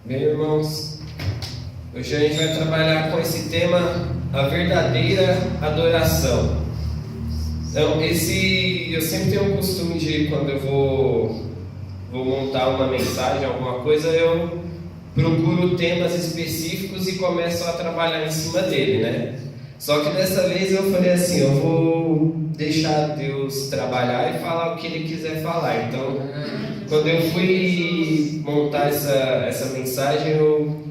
Bem, irmãos, hoje a gente vai trabalhar com esse tema, a verdadeira adoração. Então, eu sempre tenho o costume de, quando eu vou montar uma mensagem, alguma coisa, eu procuro temas específicos e começo a trabalhar em cima dele, né? Só que dessa vez eu falei assim, eu vou deixar Deus trabalhar e falar o que Ele quiser falar. Então, quando eu fui montar essa mensagem, eu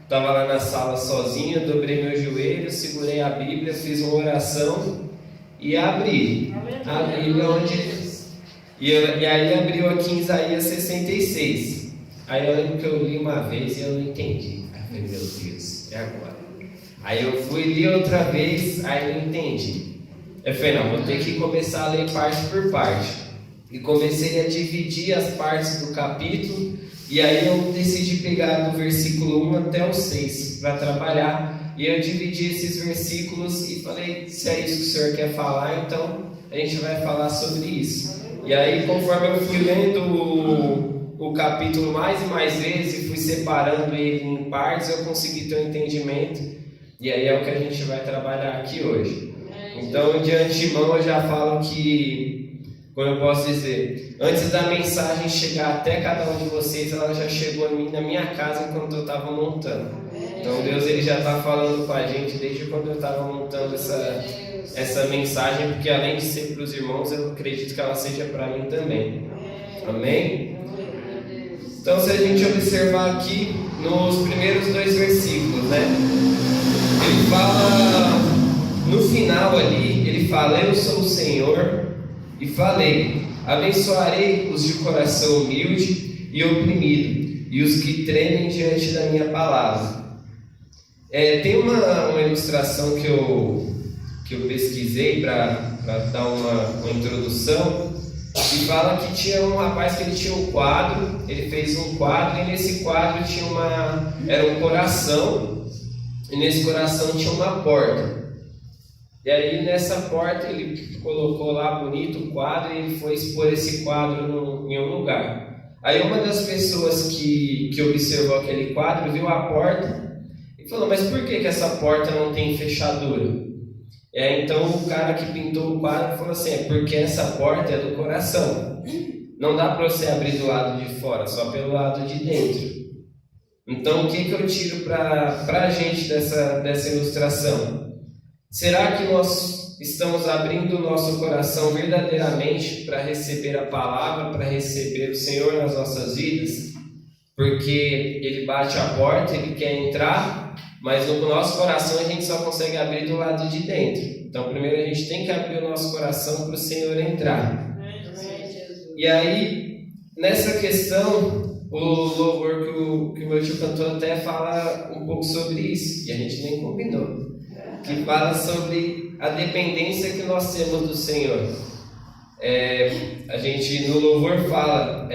estava lá na sala sozinho, dobrei meu joelho, segurei a Bíblia, fiz uma oração e abri a Bíblia e aí abriu aqui em Isaías 66. Aí eu lembro que eu li uma vez e eu não entendi. Aí eu falei, meu Deus, e agora? Aí eu fui li outra vez, aí eu não entendi. Eu falei, não, vou ter que começar a ler parte por parte. E comecei a dividir as partes do capítulo, e aí eu decidi pegar do versículo 1 até o 6 para trabalhar. E eu dividi esses versículos e falei, se é isso que o Senhor quer falar, então a gente vai falar sobre isso. E aí, conforme eu fui lendo o capítulo mais e mais vezes e fui separando ele em partes, eu consegui ter um entendimento. E aí é o que a gente vai trabalhar aqui hoje. Então, de antemão, eu já falo que, como eu posso dizer, antes da mensagem chegar até cada um de vocês, ela já chegou a mim na minha casa enquanto eu estava montando. Então, Deus ele já está falando com a gente desde quando eu estava montando essa mensagem, porque além de ser para os irmãos, eu acredito que ela seja para mim também. Amém? Então, se a gente observar aqui nos primeiros 2 versículos, né? Ele fala, no final ali, ele fala, eu sou o Senhor e falei, abençoarei os de coração humilde e oprimido, e os que tremem diante da minha palavra. Tem uma ilustração que eu pesquisei para dar uma introdução, e fala que tinha um rapaz que ele tinha um quadro, ele fez um quadro, e nesse quadro era um coração, e nesse coração tinha uma porta. E aí nessa porta ele colocou lá bonito o quadro e ele foi expor esse quadro em um lugar. Aí uma das pessoas que observou aquele quadro viu a porta e falou, mas por que essa porta não tem fechadura? Então o cara que pintou o quadro falou assim, porque essa porta é do coração. Não dá para você abrir do lado de fora, só pelo lado de dentro. Então, o que eu tiro para a gente dessa ilustração? Será que nós estamos abrindo o nosso coração verdadeiramente para receber a palavra, para receber o Senhor nas nossas vidas? Porque Ele bate a porta, Ele quer entrar, mas no nosso coração a gente só consegue abrir do lado de dentro. Então, primeiro a gente tem que abrir o nosso coração para o Senhor entrar. E aí, nessa questão, o louvor que o meu tio cantou até fala um pouco sobre isso, e a gente nem combinou, que fala sobre a dependência que nós temos do Senhor. A gente no louvor fala,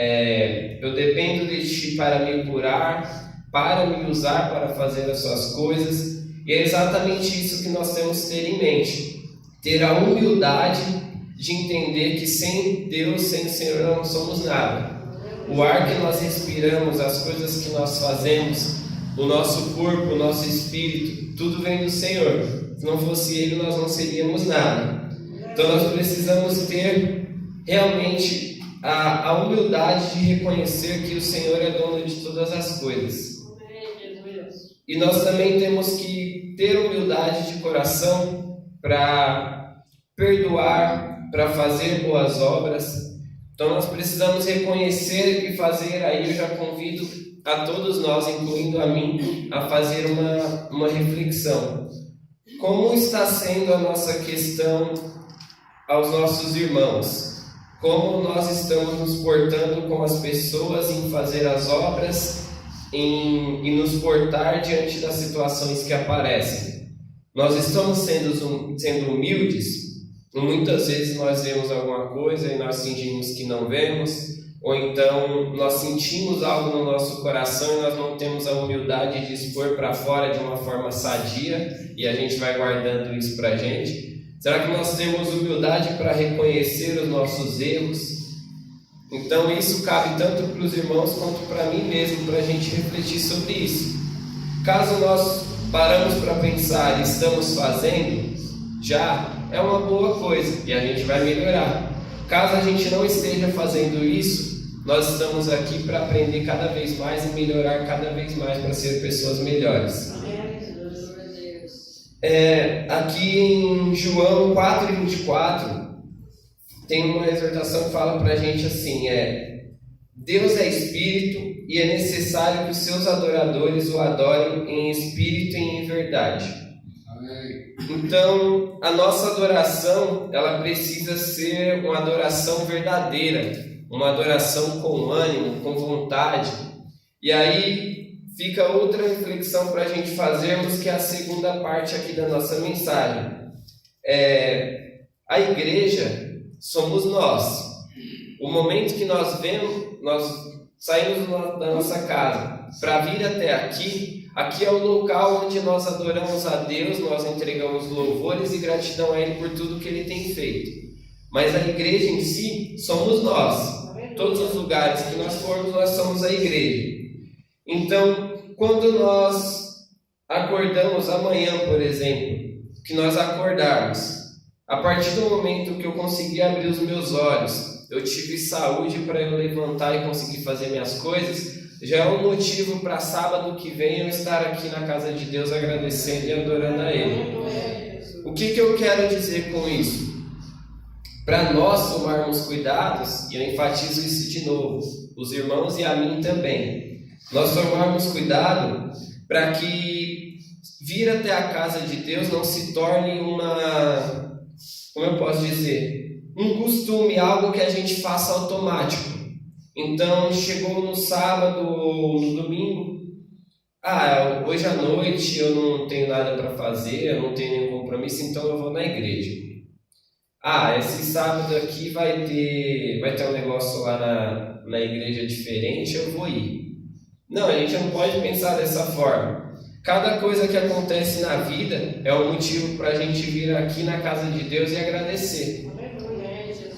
eu dependo de Ti para me curar, para me usar para fazer as Suas coisas, e é exatamente isso que nós temos que ter em mente, ter a humildade de entender que sem Deus, sem o Senhor, não somos nada. O ar que nós respiramos, as coisas que nós fazemos, o nosso corpo, o nosso espírito, tudo vem do Senhor. Se não fosse Ele, nós não seríamos nada. Então nós precisamos ter realmente a humildade de reconhecer que o Senhor é dono de todas as coisas. E nós também temos que ter humildade de coração para perdoar, para fazer boas obras. Então nós precisamos reconhecer e fazer, aí eu já convido a todos nós, incluindo a mim, a fazer uma reflexão. Como está sendo a nossa questão aos nossos irmãos? Como nós estamos nos portando com as pessoas em fazer as obras, em nos portar diante das situações que aparecem? Nós estamos sendo humildes? Muitas vezes nós vemos alguma coisa e nós fingimos que não vemos, ou então nós sentimos algo no nosso coração e nós não temos a humildade de expor para fora de uma forma sadia e a gente vai guardando isso para a gente. Será que nós temos humildade para reconhecer os nossos erros? Então isso cabe tanto para os irmãos quanto para mim mesmo, para a gente refletir sobre isso. Caso nós paramos para pensar e estamos fazendo, já é uma boa coisa e a gente vai melhorar. Caso a gente não esteja fazendo isso, nós estamos aqui para aprender cada vez mais e melhorar cada vez mais para ser pessoas melhores. Aqui em João 4:24 tem uma exortação que fala para a gente assim, Deus é Espírito e é necessário que os seus adoradores o adorem em Espírito e em verdade. Amém. Então, a nossa adoração, ela precisa ser uma adoração verdadeira, uma adoração com ânimo, com vontade. E aí fica outra reflexão para a gente fazermos, que é a segunda parte aqui da nossa mensagem. A igreja somos nós. O momento que nós saímos da nossa casa para vir até aqui é o local onde nós adoramos a Deus, nós entregamos louvores e gratidão a Ele por tudo que Ele tem feito. Mas a igreja em si somos nós. Todos os lugares que nós formos, nós somos a igreja. Então, quando nós acordamos amanhã, por exemplo, que nós acordarmos, a partir do momento que eu consegui abrir os meus olhos, eu tive saúde para eu levantar e conseguir fazer minhas coisas, já é um motivo para sábado que vem eu estar aqui na casa de Deus agradecendo e adorando a Ele. O que eu quero dizer com isso? Para nós tomarmos cuidados, e eu enfatizo isso de novo, os irmãos e a mim também, nós tomarmos cuidado para que vir até a casa de Deus não se torne um costume, algo que a gente faça automático. Então, chegou no sábado ou no domingo, hoje à noite eu não tenho nada para fazer, eu não tenho nenhum compromisso, então eu vou na igreja. Esse sábado aqui vai ter um negócio lá na igreja diferente, eu vou ir. Não, a gente não pode pensar dessa forma. Cada coisa que acontece na vida é um motivo para a gente vir aqui na casa de Deus e agradecer.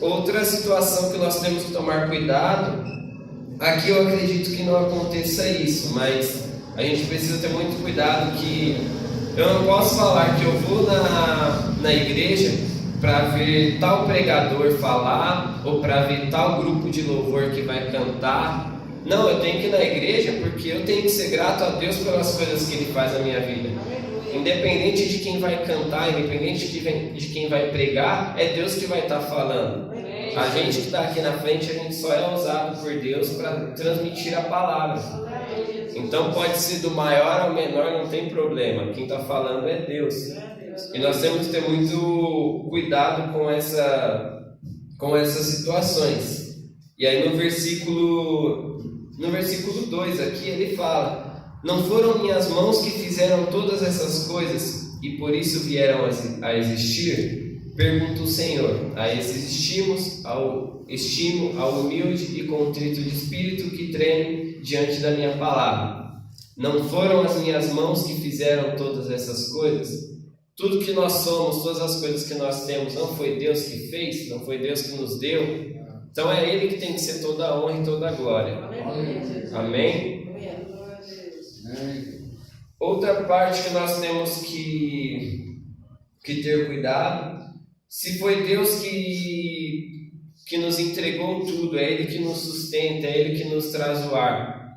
Outra situação que nós temos que tomar cuidado, aqui eu acredito que não aconteça isso, mas a gente precisa ter muito cuidado, que eu não posso falar que eu vou na igreja para ver tal pregador falar ou para ver tal grupo de louvor que vai cantar. Não, eu tenho que ir na igreja porque eu tenho que ser grato a Deus pelas coisas que Ele faz na minha vida. Independente de quem vai cantar, independente de quem vai pregar, é Deus que vai estar falando. A gente que está aqui na frente, a gente só é usado por Deus para transmitir a palavra. Então pode ser do maior ao menor, não tem problema. Quem está falando é Deus. E nós temos que ter muito cuidado com essas situações. E aí no versículo 2 aqui ele fala: não foram minhas mãos que fizeram todas essas coisas e por isso vieram a existir? Pergunta o Senhor. A esses estimo ao humilde e contrito de espírito que treme diante da minha palavra. Não foram as minhas mãos que fizeram todas essas coisas? Tudo que nós somos, todas as coisas que nós temos, não foi Deus que fez? Não foi Deus que nos deu? Então é Ele que tem que ser toda a honra e toda a glória. Amém? Outra parte que nós temos que ter cuidado, se foi Deus que nos entregou tudo, é Ele que nos sustenta, é Ele que nos traz o ar.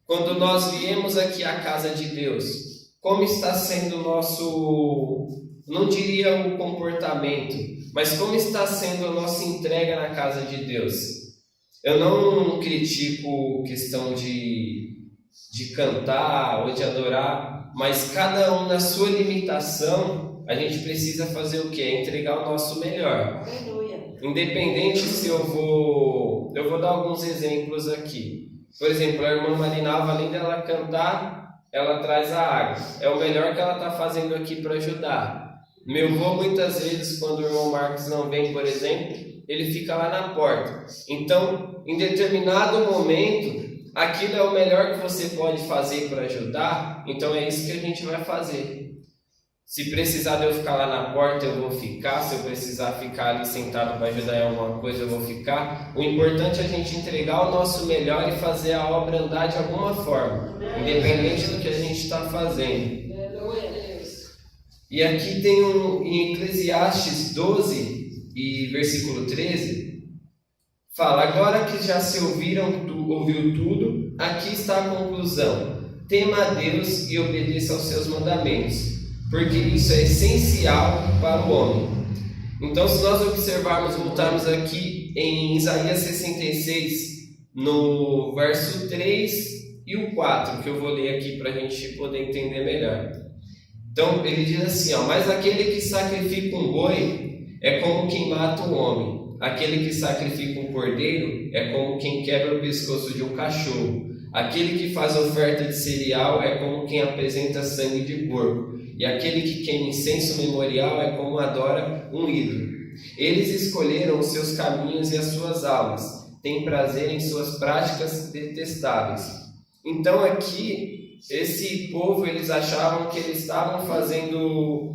Quando nós viemos aqui à casa de Deus, como está sendo o nosso, não diria o comportamento, mas como está sendo a nossa entrega na casa de Deus? Eu não critico questão de cantar ou de adorar, mas cada um na sua limitação, a gente precisa fazer o quê? Entregar o nosso melhor. Aleluia. Independente se eu vou dar alguns exemplos aqui. Por exemplo, a irmã Marinalva, além dela cantar, ela traz a água. É o melhor que ela está fazendo aqui para ajudar. Meu avô, muitas vezes, quando o irmão Marcos não vem, por exemplo, ele fica lá na porta. Então, em determinado momento, aquilo é o melhor que você pode fazer para ajudar, então é isso que a gente vai fazer. Se precisar de eu ficar lá na porta, eu vou ficar. Se eu precisar ficar ali sentado para ajudar em alguma coisa, eu vou ficar. O importante é a gente entregar o nosso melhor e fazer a obra andar de alguma forma, independente do que a gente está fazendo. E aqui tem em Eclesiastes 12 e versículo 13, fala: agora que já se ouviu tudo, aqui está a conclusão. Tema a Deus e obedeça aos seus mandamentos, porque isso é essencial para o homem. Então, se nós observarmos, voltarmos aqui em Isaías 66, no verso 3 e o 4, que eu vou ler aqui para a gente poder entender melhor. Então, ele diz assim, mas aquele que sacrifica um boi é como quem mata um homem. Aquele que sacrifica um cordeiro é como quem quebra o pescoço de um cachorro. Aquele que faz oferta de cereal é como quem apresenta sangue de porco. E aquele que queima incenso memorial é como adora um ídolo. Eles escolheram os seus caminhos e as suas almas, têm prazer em suas práticas detestáveis. Então aqui, esse povo, eles achavam que eles estavam fazendo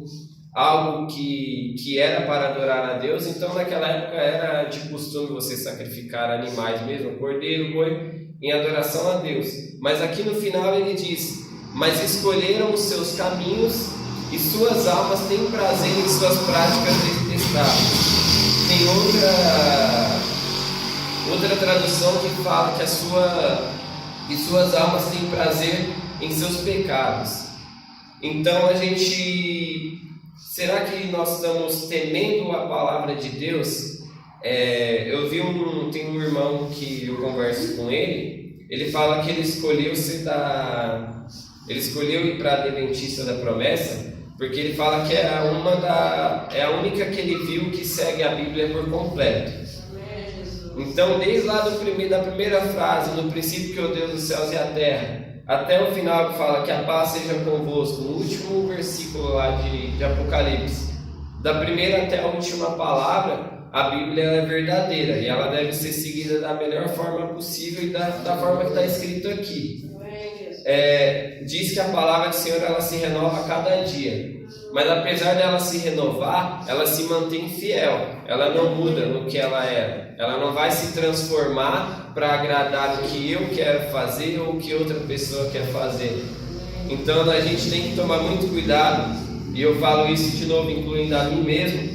algo que era para adorar a Deus. Então naquela época era de costume você sacrificar animais mesmo, cordeiro, boi, em adoração a Deus. Mas aqui no final ele diz: mas escolheram os seus caminhos e suas almas têm prazer em suas práticas detestáveis. Tem outra tradução que fala que suas almas têm prazer em seus pecados. Então será que nós estamos temendo a palavra de Deus? Eu vi tem um irmão que eu converso com ele fala que ele escolheu ir para a Adventista da Promessa, porque ele fala que é a única que ele viu que segue a Bíblia por completo. Então, desde lá da primeira frase, no princípio criou Deus os céus e a terra, até o final que fala que a paz seja convosco, no último versículo lá de Apocalipse, da primeira até a última palavra, a Bíblia é verdadeira e ela deve ser seguida da melhor forma possível e da forma que está escrito aqui. Diz que a palavra do Senhor ela se renova a cada dia, mas apesar dela se renovar, ela se mantém fiel, ela não muda no que ela era, ela não vai se transformar para agradar o que eu quero fazer ou o que outra pessoa quer fazer. Então a gente tem que tomar muito cuidado, e eu falo isso de novo, incluindo a mim mesmo,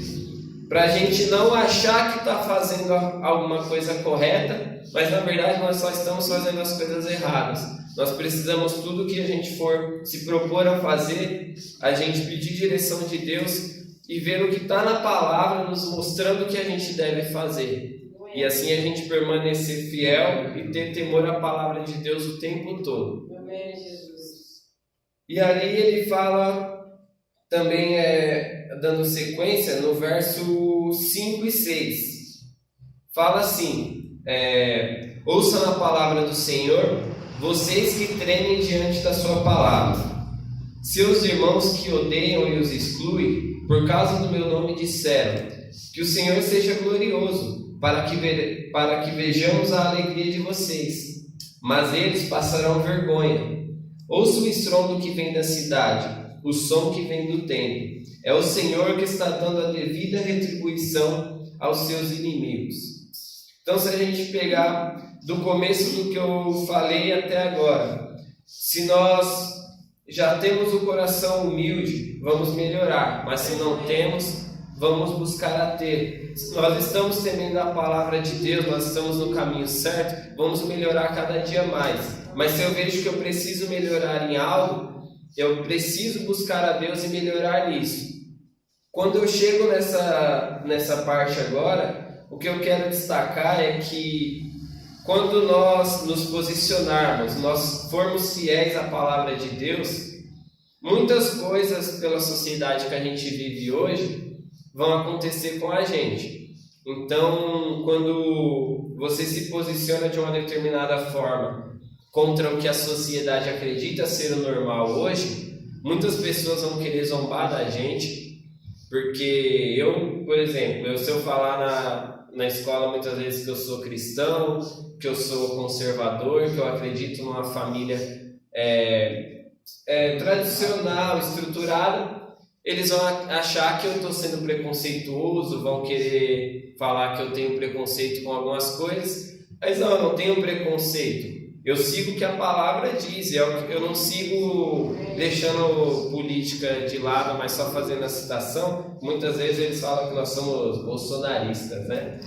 para a gente não achar que está fazendo alguma coisa correta, mas na verdade nós só estamos fazendo as coisas erradas. Nós precisamos, tudo que a gente for se propor a fazer, a gente pedir direção de Deus e ver o que está na palavra nos mostrando o que a gente deve fazer. E assim a gente permanecer fiel e ter temor à palavra de Deus o tempo todo. Amém, Jesus. E ali ele fala também, dando sequência, no verso 5 e 6. Fala assim: ouçam a palavra do Senhor, vocês que tremem diante da sua palavra. Seus irmãos que odeiam e os excluem, por causa do meu nome disseram: que o Senhor seja glorioso, para que vejamos a alegria de vocês. Mas eles passarão vergonha. Ouça o estrondo que vem da cidade, o som que vem do templo. É o Senhor que está dando a devida retribuição aos seus inimigos. Então, se a gente pegar do começo do que eu falei até agora, se nós já temos o coração humilde, vamos melhorar, mas se não temos, vamos buscar a ter. Se nós estamos temendo a palavra de Deus, nós estamos no caminho certo, vamos melhorar cada dia mais. Mas se eu vejo que eu preciso melhorar em algo, eu preciso buscar a Deus e melhorar nisso. Quando eu chego nessa parte agora, o que eu quero destacar é que quando nós nos posicionarmos, nós formos fiéis à palavra de Deus, muitas coisas pela sociedade que a gente vive hoje vão acontecer com a gente. Então, quando você se posiciona de uma determinada forma contra o que a sociedade acredita ser o normal hoje, muitas pessoas vão querer zombar da gente, porque eu, por exemplo, se eu falar na escola muitas vezes que eu sou cristão, que eu sou conservador, que eu acredito numa família tradicional, estruturada, eles vão achar que eu estou sendo preconceituoso, vão querer falar que eu tenho preconceito com algumas coisas, mas não, eu não tenho preconceito. Eu sigo o que a palavra diz, eu não sigo deixando política de lado, mas só fazendo a citação. Muitas vezes eles falam que nós somos bolsonaristas, né?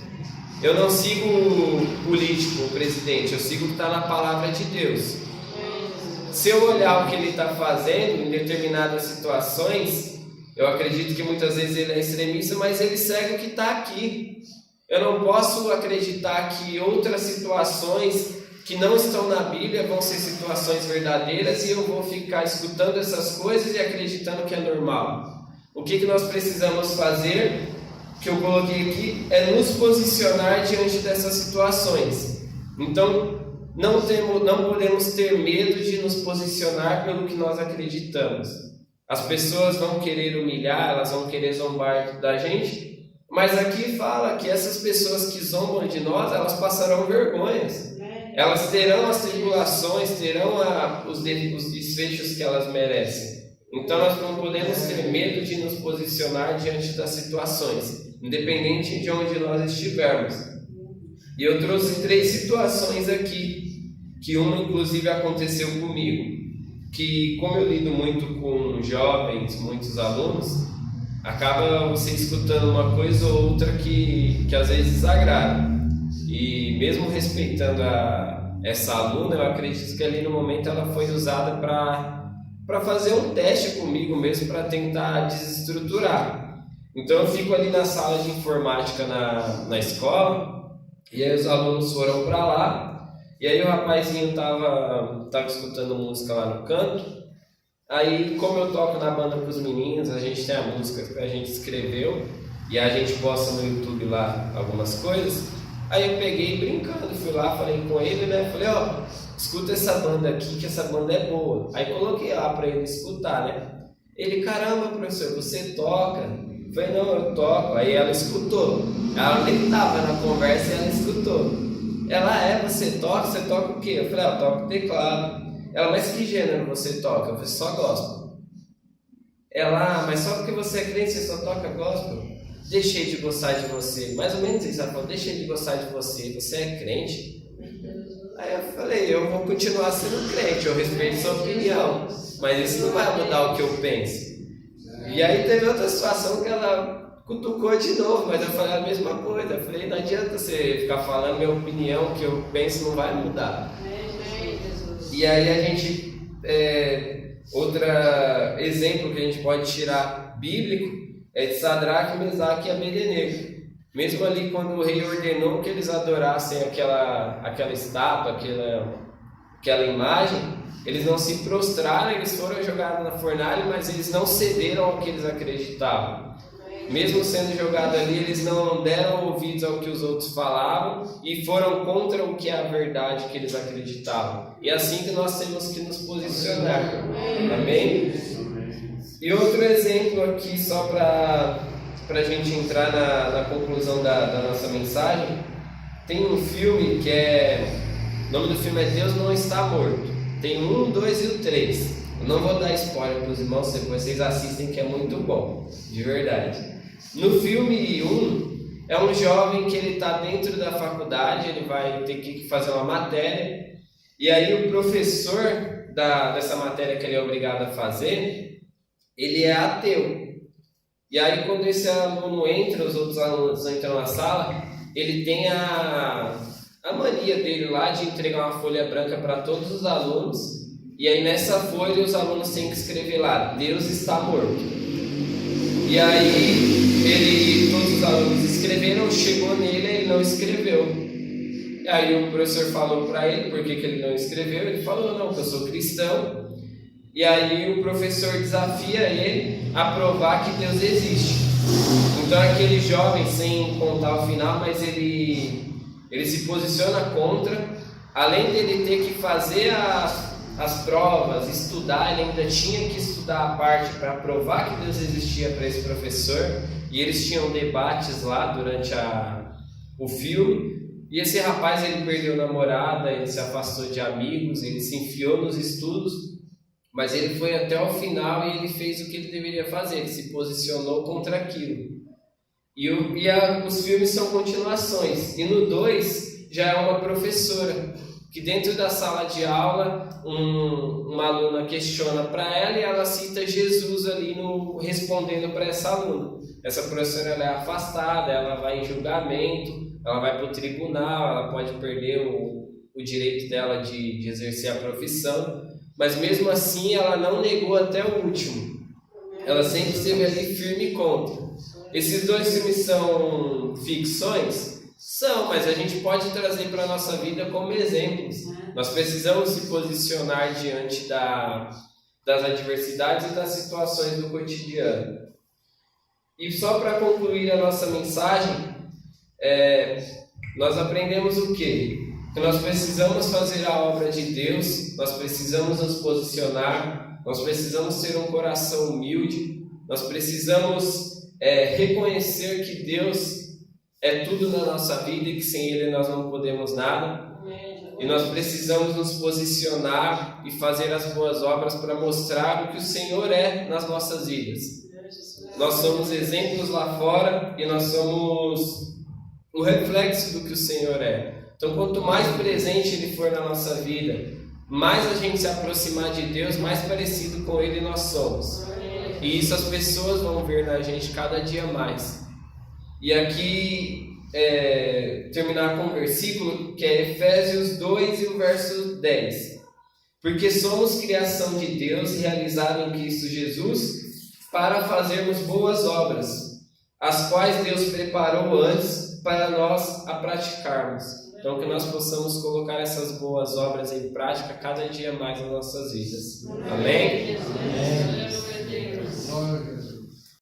Eu não sigo o político, o presidente, eu sigo o que está na palavra de Deus. Se eu olhar o que ele está fazendo em determinadas situações, eu acredito que muitas vezes ele é extremista, mas ele segue o que está aqui. Eu não posso acreditar que outras situações que não estão na Bíblia vão ser situações verdadeiras e eu vou ficar escutando essas coisas e acreditando que é normal. O que nós precisamos fazer, que eu coloquei aqui, é nos posicionar diante dessas situações. Então, não podemos ter medo de nos posicionar pelo que nós acreditamos. As pessoas vão querer humilhar, elas vão querer zombar da gente, mas aqui fala que essas pessoas que zombam de nós, elas passarão vergonhas. Elas terão as tribulações, terão os desfechos que elas merecem. Então nós não podemos ter medo de nos posicionar diante das situações, independente de onde nós estivermos. E eu trouxe 3 situações aqui, que uma inclusive aconteceu comigo, que como eu lido muito com jovens, muitos alunos, acaba você escutando uma coisa ou outra que às vezes desagrada. E mesmo respeitando essa aluna, eu acredito que ali no momento ela foi usada para fazer um teste comigo mesmo, para tentar desestruturar. Então eu fico ali na sala de informática na escola, e aí os alunos foram para lá, e aí o rapazinho tava escutando música lá no canto. Aí, como eu toco na banda para os meninos, a gente tem a música que a gente escreveu, e a gente posta no YouTube lá algumas coisas. Aí eu peguei brincando, fui lá, falei com ele, né? Falei, ó, escuta essa banda aqui, que essa banda é boa. Aí coloquei lá para ele escutar, né? Ele, caramba, professor, você toca? Eu falei, não, eu toco. Aí ela escutou. Ela nem estava na conversa e ela escutou. Ela, você toca? Você toca o quê? Eu falei, eu toco teclado. Ela, mas que gênero você toca? Eu falei, só gospel. Ela, mas só porque você é crente, você só toca gospel? Deixei de gostar de você. Mais ou menos isso, ela falou, deixei de gostar de você, você é crente? Aí eu falei, eu vou continuar sendo crente, eu respeito sua opinião, mas isso não vai mudar o que eu penso. E aí teve outra situação que ela cutucou de novo, mas eu falei a mesma coisa. Eu falei, não adianta você ficar falando minha opinião, o que eu penso não vai mudar. E aí a gente, outro exemplo que a gente pode tirar bíblico, é de Sadraque, Mesaque e Abednego. Mesmo ali quando o rei ordenou que eles adorassem aquela estátua, aquela imagem, eles não se prostraram, eles foram jogados na fornalha, mas eles não cederam ao que eles acreditavam. Mesmo sendo jogados ali, eles não deram ouvidos ao que os outros falavam e foram contra o que é a verdade que eles acreditavam. E é assim que nós temos que nos posicionar. Amém? E outro exemplo aqui, só para a gente entrar na conclusão da nossa mensagem, tem um filme que o nome do filme é Deus Não Está Morto. Tem o 1, 2 e o 3. Eu não vou dar spoiler para os irmãos, depois vocês assistem, que é muito bom, de verdade. No filme 1, é um jovem que ele está dentro da faculdade, ele vai ter que fazer uma matéria, e aí o professor dessa matéria que ele é obrigado a fazer, ele é ateu. E aí quando esse aluno entra, os outros alunos entram na sala, ele tem a mania dele lá de entregar uma folha branca para todos os alunos, e aí nessa folha os alunos têm que escrever lá, Deus está morto. E aí todos os alunos escreveram, chegou nele, ele não escreveu. E aí o professor falou para ele por que ele não escreveu, ele falou, não, que eu sou cristão. E aí o professor desafia ele a provar que Deus existe. Então aquele jovem, sem contar o final, mas ele se posiciona contra. Além dele ter que fazer as provas, estudar, ele ainda tinha que estudar a parte para provar que Deus existia para esse professor. E eles tinham debates lá durante o filme. E esse rapaz, ele perdeu a namorada, ele se afastou de amigos, ele se enfiou nos estudos. mas ele foi até o final e ele fez o que ele deveria fazer, ele se posicionou contra aquilo. Os filmes são continuações, e no 2 já é uma professora, que dentro da sala de aula, uma aluna questiona para ela e ela cita Jesus ali respondendo para essa aluna. Essa professora ela é afastada, ela vai em julgamento, ela vai para o tribunal, ela pode perder o direito dela de exercer a profissão, mas mesmo assim ela não negou até o último. Ela sempre esteve ali firme contra. Esses 2 filmes são ficções? São, mas a gente pode trazer para a nossa vida como exemplos. Nós precisamos se posicionar diante das adversidades e das situações do cotidiano. E só para concluir a nossa mensagem, nós aprendemos o quê? Que nós precisamos fazer a obra de Deus, nós precisamos nos posicionar, nós precisamos ter um coração humilde, nós precisamos reconhecer que Deus é tudo na nossa vida e que sem Ele nós não podemos nada. E nós precisamos nos posicionar e fazer as boas obras para mostrar o que o Senhor é nas nossas vidas. Nós somos exemplos lá fora e nós somos o reflexo do que o Senhor é. Então, quanto mais presente Ele for na nossa vida, mais a gente se aproximar de Deus, mais parecido com Ele nós somos. E isso as pessoas vão ver na gente cada dia mais. E aqui, terminar com um versículo que é Efésios 2 e o verso 10. Porque somos criação de Deus, realizada em Cristo Jesus, para fazermos boas obras, as quais Deus preparou antes para nós a praticarmos. Então, que nós possamos colocar essas boas obras em prática cada dia mais nas nossas vidas. Amém? Amém.